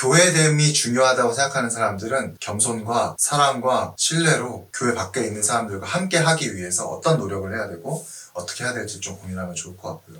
교회됨이 중요하다고 생각하는 사람들은 겸손과 사랑과 신뢰로 교회 밖에 있는 사람들과 함께 하기 위해서 어떤 노력을 해야 되고 어떻게 해야 될지 좀 고민하면 좋을 것 같고요.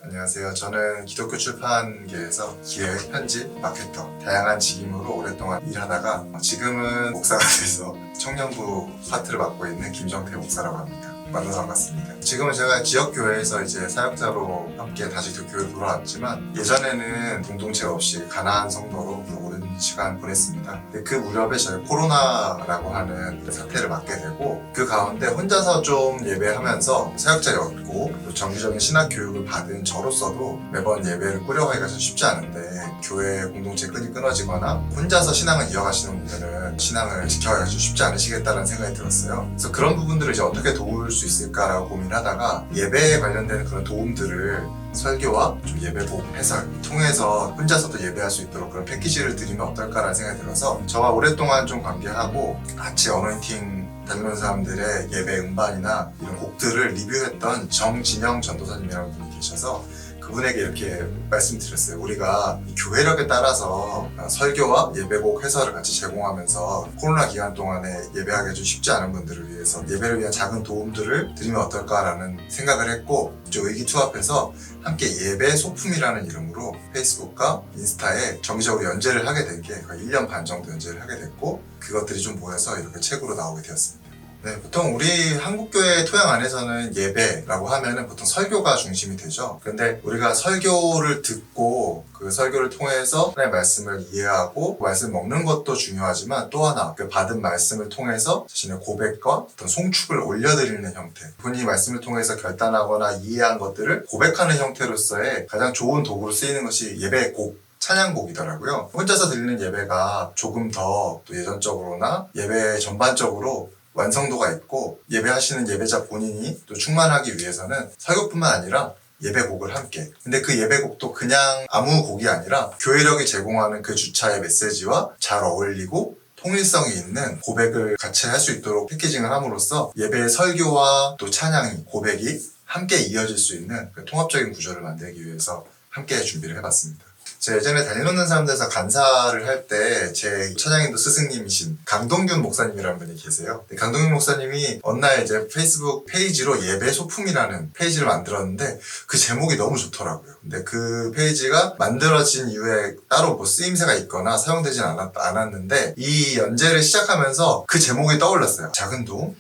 안녕하세요. 저는 기독교 출판계에서 기획, 편집, 마케터 다양한 직임으로 오랫동안 일하다가 지금은 목사가 돼서 청년부 파트를 맡고 있는 김정태 목사라고 합니다. 만나서 반갑습니다. 지금은 제가 지역교회에서 이제 사역자로 함께 다시 교회로 돌아왔지만 예전에는 공동체 없이 가난한 성도로 오랜 시간 보냈습니다. 그 무렵에 저희 코로나라고 하는 사태를 맞게 되고 그 가운데 혼자서 좀 예배하면서 사역자였고 또 정기적인 신학 교육을 받은 저로서도 매번 예배를 꾸려가기가 좀 쉽지 않은데 교회 공동체 끈이 끊어지거나 혼자서 신앙을 이어가시는 분들은 신앙을 지켜가기가 좀 쉽지 않으시겠다는 생각이 들었어요. 그래서 그런 부분들을 이제 어떻게 도울 수 있을까라고 고민하다가 예배에 관련된 그런 도움들을 설교와 좀 예배복 해설 통해서 혼자서도 예배할 수 있도록 그런 패키지를 드리면 어떨까라는 생각이 들어서 저와 오랫동안 좀 관계하고 같이 어노인팅 다니는 사람들의 예배 음반이나 이런 곡들을 리뷰했던 정진영 전도사님이라는 분이 계셔서 그분에게 이렇게 말씀드렸어요. 우리가 교회력에 따라서 설교와 예배곡 해설을 같이 제공하면서 코로나 기간 동안에 예배하기 좀 쉽지 않은 분들을 위해서 예배를 위한 작은 도움들을 드리면 어떨까라는 생각을 했고 좀 의기투합해서 함께 예배 소품이라는 이름으로 페이스북과 인스타에 정기적으로 연재를 하게 된 게 거의 1년 반 정도 연재를 하게 됐고 그것들이 좀 모여서 이렇게 책으로 나오게 되었습니다. 네, 보통 우리 한국교회 토양 안에서는 예배라고 하면은 보통 설교가 중심이 되죠. 그런데 우리가 설교를 듣고 그 설교를 통해서 하나님의 말씀을 이해하고 말씀 먹는 것도 중요하지만 또 하나 그 받은 말씀을 통해서 자신의 고백과 어떤 송축을 올려드리는 형태, 분이 말씀을 통해서 결단하거나 이해한 것들을 고백하는 형태로서의 가장 좋은 도구로 쓰이는 것이 예배곡, 찬양곡이더라고요. 혼자서 드리는 예배가 조금 더 또 예전적으로나 예배 전반적으로 완성도가 있고 예배하시는 예배자 본인이 또 충만하기 위해서는 설교뿐만 아니라 예배곡을 함께 근데 그 예배곡도 그냥 아무 곡이 아니라 교회력이 제공하는 그 주차의 메시지와 잘 어울리고 통일성이 있는 고백을 같이 할 수 있도록 패키징을 함으로써 예배의 설교와 또 찬양이 고백이 함께 이어질 수 있는 그 통합적인 구조를 만들기 위해서 함께 준비를 해봤습니다. 제가 예전에 다니는 사람들에서 간사를 할 때 제 찬양인도 스승님이신 강동균 목사님이라는 분이 계세요. 강동균 목사님이 어느 날 이제 페이스북 페이지로 예배 소품이라는 페이지를 만들었는데 그 제목이 너무 좋더라고요. 근데 그 페이지가 만들어진 이후에 따로 뭐 쓰임새가 있거나 사용되진 않았는데 이 연재를 시작하면서 그 제목이 떠올랐어요. 작은 도움?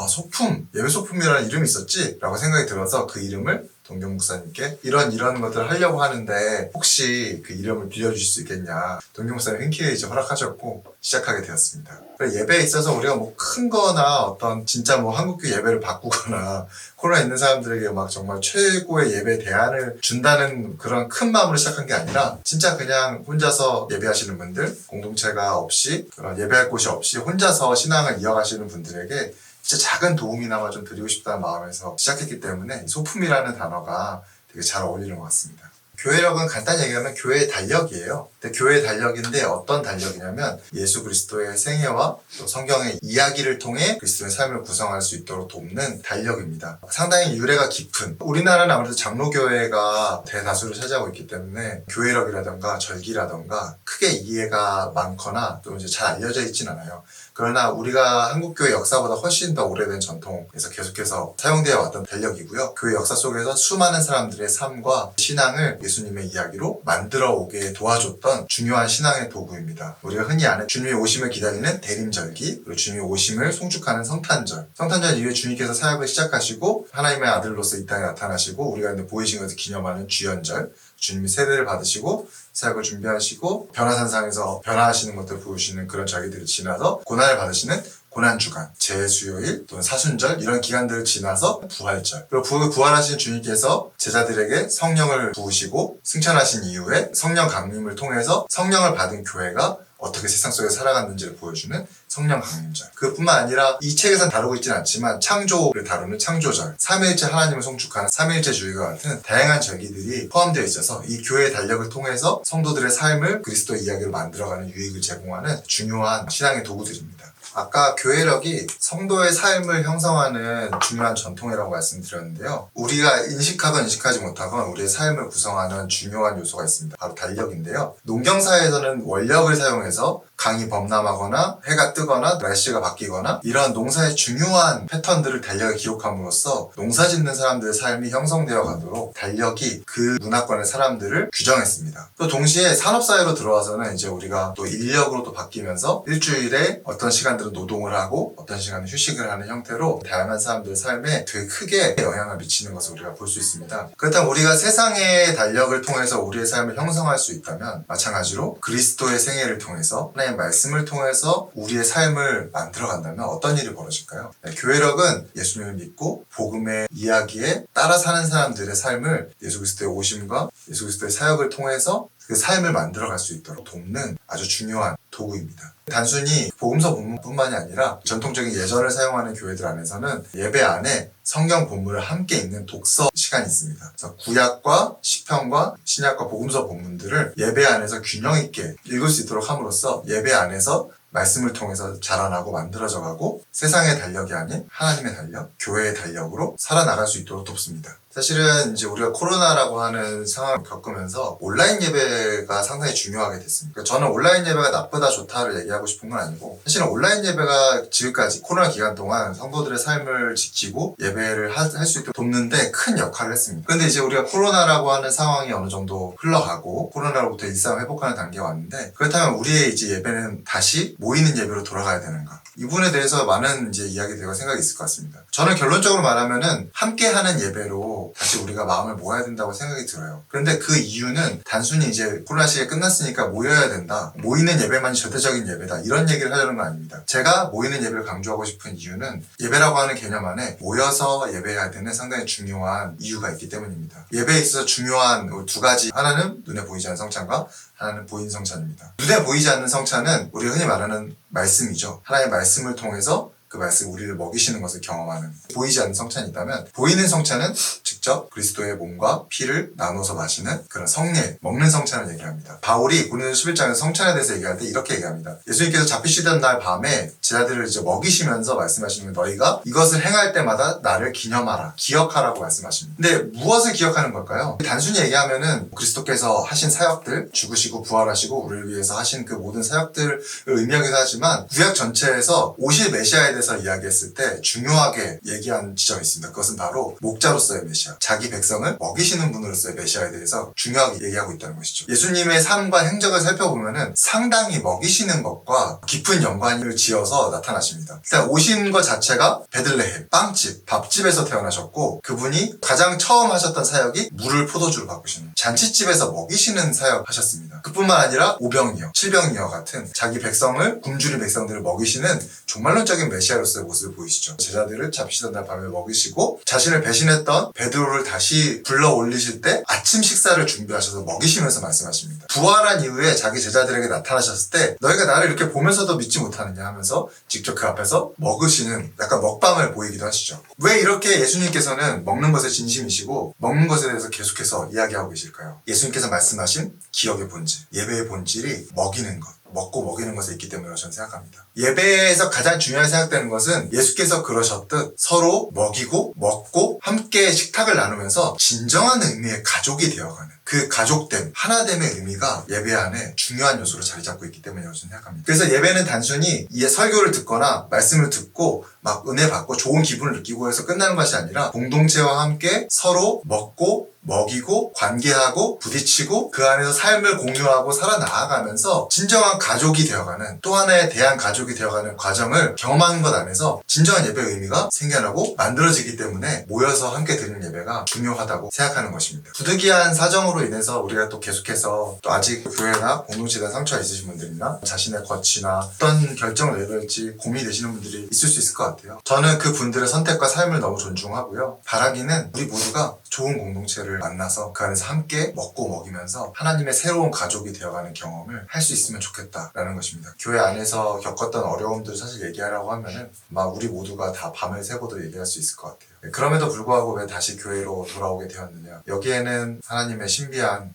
소품! 예배 소품이라는 이름이 있었지? 라고 생각이 들어서 그 이름을 동경 목사님께 이런 것들을 하려고 하는데 혹시 그 이름을 빌려주실 수 있겠냐. 동경 목사님 흔쾌히 이제 허락하셨고 시작하게 되었습니다. 예배에 있어서 우리가 뭐 큰 거나 어떤 진짜 뭐 한국교 예배를 바꾸거나 코로나 있는 사람들에게 막 정말 최고의 예배 대안을 준다는 그런 큰 마음으로 시작한 게 아니라 진짜 그냥 혼자서 예배하시는 분들, 공동체가 없이 그런 예배할 곳이 없이 혼자서 신앙을 이어가시는 분들에게 진짜 작은 도움이나마 좀 드리고 싶다는 마음에서 시작했기 때문에 소품이라는 단어가 되게 잘 어울리는 것 같습니다. 교회력은 간단히 얘기하면 교회의 달력이에요. 근데 교회의 달력인데 어떤 달력이냐면 예수 그리스도의 생애와 또 성경의 이야기를 통해 그리스도의 삶을 구성할 수 있도록 돕는 달력입니다. 상당히 유래가 깊은 우리나라는 아무래도 장로교회가 대다수를 차지하고 있기 때문에 교회력이라던가 절기라던가 크게 이해가 많거나 또 이제 잘 알려져 있진 않아요. 그러나 우리가 한국교회 역사보다 훨씬 더 오래된 전통에서 계속해서 사용되어 왔던 달력이고요. 교회 역사 속에서 수많은 사람들의 삶과 신앙을 예수님의 이야기로 만들어 오게 도와줬던 중요한 신앙의 도구입니다. 우리가 흔히 아는 주님의 오심을 기다리는 대림절기, 그리고 주님의 오심을 송축하는 성탄절. 성탄절 이후에 주님께서 사역을 시작하시고 하나님의 아들로서 이 땅에 나타나시고 우리가 보이신 것을 기념하는 주연절, 주님이 세례를 받으시고 사역을 준비하시고 변화산상에서 변화하시는 것들을 보여주시는 그런 절기들을 지나서 고난을 받으시는 고난주간, 재수요일 또는 사순절 이런 기간들을 지나서 부활절 그리고 부활하신 주님께서 제자들에게 성령을 부으시고 승천하신 이후에 성령 강림을 통해서 성령을 받은 교회가 어떻게 세상 속에서 살아갔는지를 보여주는 성령 강림절. 그뿐만 아니라 이 책에서는 다루고 있지는 않지만 창조를 다루는 창조절, 삼위일체 하나님을 송축하는 삼위일체주의와 같은 다양한 절기들이 포함되어 있어서 이 교회의 달력을 통해서 성도들의 삶을 그리스도의 이야기로 만들어가는 유익을 제공하는 중요한 신앙의 도구들입니다. 아까 교회력이 성도의 삶을 형성하는 중요한 전통이라고 말씀드렸는데요. 우리가 인식하건 인식하지 못하건 우리의 삶을 구성하는 중요한 요소가 있습니다. 바로 달력인데요. 농경사에서는 원력을 사용해서 강이 범람하거나 해가 뜨거나 날씨가 바뀌거나 이런 농사의 중요한 패턴들을 달력에 기록함으로써 농사 짓는 사람들의 삶이 형성되어 가도록 달력이 그 문화권의 사람들을 규정했습니다. 또 동시에 산업사회로 들어와서는 이제 우리가 또 인력으로 또 바뀌면서 일주일에 어떤 시간들은 노동을 하고 어떤 시간은 휴식을 하는 형태로 다양한 사람들의 삶에 되게 크게 영향을 미치는 것을 우리가 볼 수 있습니다. 그렇다면 우리가 세상의 달력을 통해서 우리의 삶을 형성할 수 있다면 마찬가지로 그리스도의 생애를 통해서 하나님의 말씀을 통해서 우리의 삶을 만들어간다면 어떤 일이 벌어질까요? 교회력은 예수님을 믿고 복음의 이야기에 따라 사는 사람들의 삶을 예수 그리스도의 오심과 예수 그리스도의 사역을 통해서 그 삶을 만들어갈 수 있도록 돕는 아주 중요한 도구입니다. 단순히 복음서 본문뿐만이 아니라 전통적인 예전을 사용하는 교회들 안에서는 예배 안에 성경 본문을 함께 읽는 독서 시간이 있습니다. 그래서 구약과 시편과 신약과 복음서 본문들을 예배 안에서 균형 있게 읽을 수 있도록 함으로써 예배 안에서 말씀을 통해서 자라나고 만들어져가고 세상의 달력이 아닌 하나님의 달력, 교회의 달력으로 살아나갈 수 있도록 돕습니다. 사실은 이제 우리가 코로나라고 하는 상황을 겪으면서 온라인 예배가 상당히 중요하게 됐습니다. 그러니까 저는 온라인 예배가 나쁘다 좋다를 얘기하고 싶은 건 아니고 사실은 온라인 예배가 지금까지 코로나 기간 동안 성도들의 삶을 지키고 예배를 할 수 있도록 돕는데 큰 역할을 했습니다. 근데 이제 우리가 코로나라고 하는 상황이 어느 정도 흘러가고 코로나로부터 일상 회복하는 단계가 왔는데 그렇다면 우리의 이제 예배는 다시 모이는 예배로 돌아가야 되는가? 이 부분에 대해서 많은 이제 이야기들과 생각이 있을 것 같습니다. 저는 결론적으로 말하면은 함께하는 예배로 다시 우리가 마음을 모아야 된다고 생각이 들어요. 그런데 그 이유는 단순히 이제 코로나 시기가 끝났으니까 모여야 된다. 모이는 예배만이 절대적인 예배다. 이런 얘기를 하려는 건 아닙니다. 제가 모이는 예배를 강조하고 싶은 이유는 예배라고 하는 개념 안에 모여서 예배해야 되는 상당히 중요한 이유가 있기 때문입니다. 예배에 있어서 중요한 두 가지. 하나는 눈에 보이지 않는 성찬과 하나는 보이는 성찬입니다. 눈에 보이지 않는 성찬은 우리가 흔히 말하는 말씀이죠. 하나님의 말씀을 통해서 그 말씀 우리를 먹이시는 것을 경험하는 보이지 않는 성찬이 있다면 보이는 성찬은 직접 그리스도의 몸과 피를 나눠서 마시는 그런 성례, 먹는 성찬을 얘기합니다. 바울이 고린도서 11장에서 성찬에 대해서 얘기할 때 이렇게 얘기합니다. 예수님께서 잡히시던 날 밤에 제자들을 이제 먹이시면서 말씀하시는 너희가 이것을 행할 때마다 나를 기념하라, 기억하라고 말씀하십니다. 근데 무엇을 기억하는 걸까요? 단순히 얘기하면은 그리스도께서 하신 사역들, 죽으시고 부활하시고 우리를 위해서 하신 그 모든 사역들을 의미하기도 하지만 구약 전체에서 오실 메시아에 대해서 이야기했을 때 중요하게 얘기한 지점이 있습니다. 그것은 바로 목자로서의 메시아, 자기 백성을 먹이시는 분으로서의 메시아에 대해서 중요하게 얘기하고 있다는 것이죠. 예수님의 삶과 행적을 살펴보면은 상당히 먹이시는 것과 깊은 연관을 지어서 나타나십니다. 일단 오신 것 자체가 베들레헴, 빵집, 밥집에서 태어나셨고 그분이 가장 처음 하셨던 사역이 물을 포도주로 바꾸시는 잔치집에서 먹이시는 사역 하셨습니다. 그뿐만 아니라 오병이어, 칠병이어 같은 자기 백성을 굶주린 백성들을 먹이시는 종말론적인 메시아로서의 모습을 보이시죠. 제자들을 잡히시던 날 밤에 먹이시고 자신을 배신했던 베드로를 다시 불러 올리실 때 아침 식사를 준비하셔서 먹이시면서 말씀하십니다. 부활한 이후에 자기 제자들에게 나타나셨을 때 너희가 나를 이렇게 보면서도 믿지 못하느냐 하면서 직접 그 앞에서 먹으시는 약간 먹방을 보이기도 하시죠. 왜 이렇게 예수님께서는 먹는 것에 진심이시고 먹는 것에 대해서 계속해서 이야기하고 계실까요? 예수님께서 말씀하신 기억의 본질, 예배의 본질이 먹이는 것, 먹고 먹이는 것에 있기 때문이라고 저는 생각합니다. 예배에서 가장 중요하게 생각되는 것은 예수께서 그러셨듯 서로 먹이고 먹고 함께 식탁을 나누면서 진정한 의미의 가족이 되어가는 그 가족됨, 하나됨의 의미가 예배 안에 중요한 요소로 자리 잡고 있기 때문이라고 저는 생각합니다. 그래서 예배는 단순히 이 설교를 듣거나 말씀을 듣고 막 은혜 받고 좋은 기분을 느끼고 해서 끝나는 것이 아니라 공동체와 함께 서로 먹고 먹이고 관계하고 부딪히고 그 안에서 삶을 공유하고 살아나가면서 진정한 가족이 되어가는 또 하나의 대한 가족이 되어가는 과정을 경험하는 것 안에서 진정한 예배의 의미가 생겨나고 만들어지기 때문에 모여서 함께 드리는 예배가 중요하다고 생각하는 것입니다. 부득이한 사정으로 인해서 우리가 또 계속해서 또 아직 교회나 공동체에 상처가 있으신 분들이나 자신의 거취나 어떤 결정을 내려야 할지 고민이 되시는 분들이 있을 수 있을 것 같아요. 저는 그 분들의 선택과 삶을 너무 존중하고요. 바라기는 우리 모두가 좋은 공동체를 만나서 그 안에서 함께 먹고 먹이면서 하나님의 새로운 가족이 되어가는 경험을 할 수 있으면 좋겠다라는 것입니다. 교회 안에서 겪었던 어려움들 사실 얘기하라고 하면은 아마 우리 모두가 다 밤을 새고도 얘기할 수 있을 것 같아요. 그럼에도 불구하고 왜 다시 교회로 돌아오게 되었느냐. 여기에는 하나님의 신비한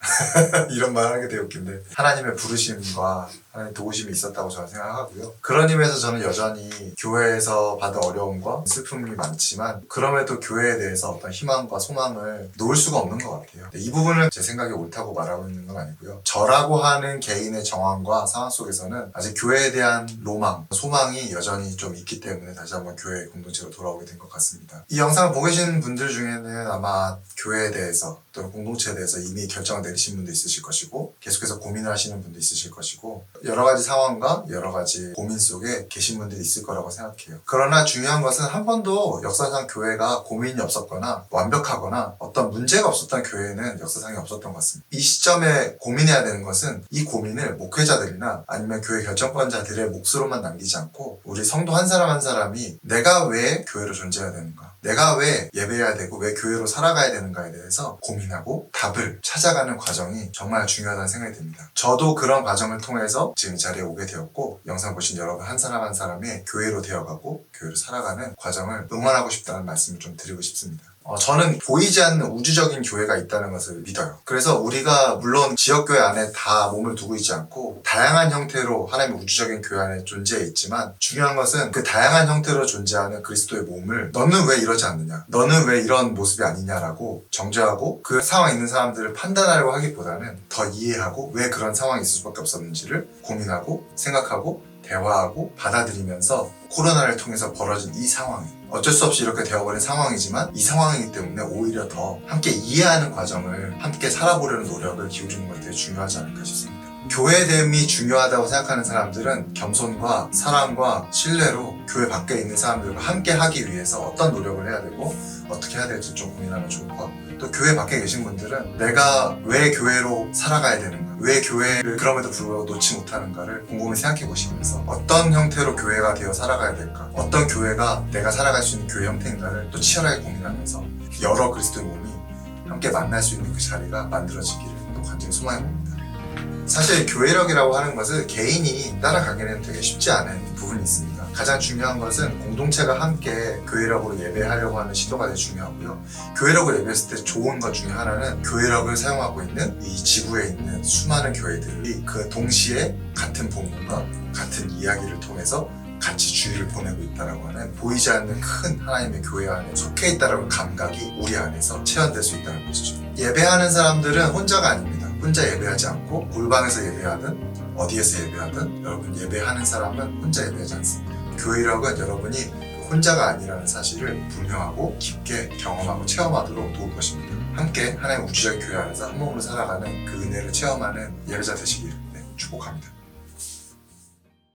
이런 말 하게 되었긴데 하나님의 부르심과 하나님 도우심이 있었다고 저는 생각하고요. 그런 의미에서 저는 여전히 교회에서 받은 어려움과 슬픔이 많지만 그럼에도 교회에 대해서 어떤 희망과 소망을 놓을 수가 없는 것 같아요. 이 부분을 제 생각이 옳다고 말하고 있는 건 아니고요. 저라고 하는 개인의 정황과 상황 속에서는 아직 교회에 대한 로망, 소망이 여전히 좀 있기 때문에 다시 한번 교회 공동체로 돌아오게 된 것 같습니다. 이 영상을 보고 계신 분들 중에는 아마 교회에 대해서 또는 공동체에 대해서 이미 결정을 내리신 분도 있으실 것이고 계속해서 고민을 하시는 분도 있으실 것이고 여러 가지 상황과 여러 가지 고민 속에 계신 분들이 있을 거라고 생각해요. 그러나 중요한 것은 한 번도 역사상 교회가 고민이 없었거나 완벽하거나 어떤 문제가 없었던 교회는 역사상에 없었던 것 같습니다. 이 시점에 고민해야 되는 것은 이 고민을 목회자들이나 아니면 교회 결정권자들의 몫으로만 남기지 않고 우리 성도 한 사람 한 사람이 내가 왜 교회로 존재해야 되는가, 내가 왜 예배해야 되고 왜 교회로 살아가야 되는가에 대해서 고민하고 답을 찾아가는 과정이 정말 중요하다는 생각이 듭니다. 저도 그런 과정을 통해서 지금 이 자리에 오게 되었고 영상 보신 여러분 한 사람 한 사람이 교회로 되어가고 교회로 살아가는 과정을 응원하고 싶다는 말씀을 좀 드리고 싶습니다. 저는 보이지 않는 우주적인 교회가 있다는 것을 믿어요. 그래서 우리가 물론 지역교회 안에 다 몸을 두고 있지 않고 다양한 형태로 하나님의 우주적인 교회 안에 존재해 있지만 중요한 것은 그 다양한 형태로 존재하는 그리스도의 몸을 너는 왜 이러지 않느냐, 너는 왜 이런 모습이 아니냐라고 정죄하고 그 상황에 있는 사람들을 판단하려고 하기보다는 더 이해하고 왜 그런 상황이 있을 수밖에 없었는지를 고민하고 생각하고 대화하고 받아들이면서 코로나를 통해서 벌어진 이 상황이 어쩔 수 없이 이렇게 되어버린 상황이지만 이 상황이기 때문에 오히려 더 함께 이해하는 과정을 함께 살아보려는 노력을 기울이는 것이 되게 중요하지 않을까 싶습니다. 교회됨이 중요하다고 생각하는 사람들은 겸손과 사랑과 신뢰로 교회 밖에 있는 사람들과 함께 하기 위해서 어떤 노력을 해야 되고 어떻게 해야 될지 좀 고민하면 좋을 것 같고요. 또 교회 밖에 계신 분들은 내가 왜 교회로 살아가야 되는가, 왜 교회를 그럼에도 불구하고 놓지 못하는가를 곰곰이 생각해 보시면서 어떤 형태로 교회가 되어 살아가야 될까, 어떤 교회가 내가 살아갈 수 있는 교회 형태인가를 또 치열하게 고민하면서 여러 그리스도의 몸이 함께 만날 수 있는 그 자리가 만들어지기를 또 간절히 소망해 봅니다. 사실 교회력이라고 하는 것을 개인이 따라가기는 되게 쉽지 않은 부분이 있습니다. 가장 중요한 것은 공동체가 함께 교회력으로 예배하려고 하는 시도가 되게 중요하고요. 교회력을 예배했을 때 좋은 것 중에 하나는 교회력을 사용하고 있는 이 지구에 있는 수많은 교회들이 그 동시에 같은 본문과 같은 이야기를 통해서 같이 주의를 보내고 있다고 하는 보이지 않는 큰 하나님의 교회 안에 속해 있다는 감각이 우리 안에서 체현될 수 있다는 것이죠. 예배하는 사람들은 혼자가 아닙니다. 혼자 예배하지 않고 물방에서 예배하든 어디에서 예배하든 여러분 예배하는 사람은 혼자 예배하지 않습니다. 교회력은 여러분이 혼자가 아니라는 사실을 분명하고 깊게 경험하고 체험하도록 도울 것입니다. 함께 하나님의 우주적 교회 안에서 한 몸으로 살아가는 그 은혜를 체험하는 예배자 되시길 축복합니다.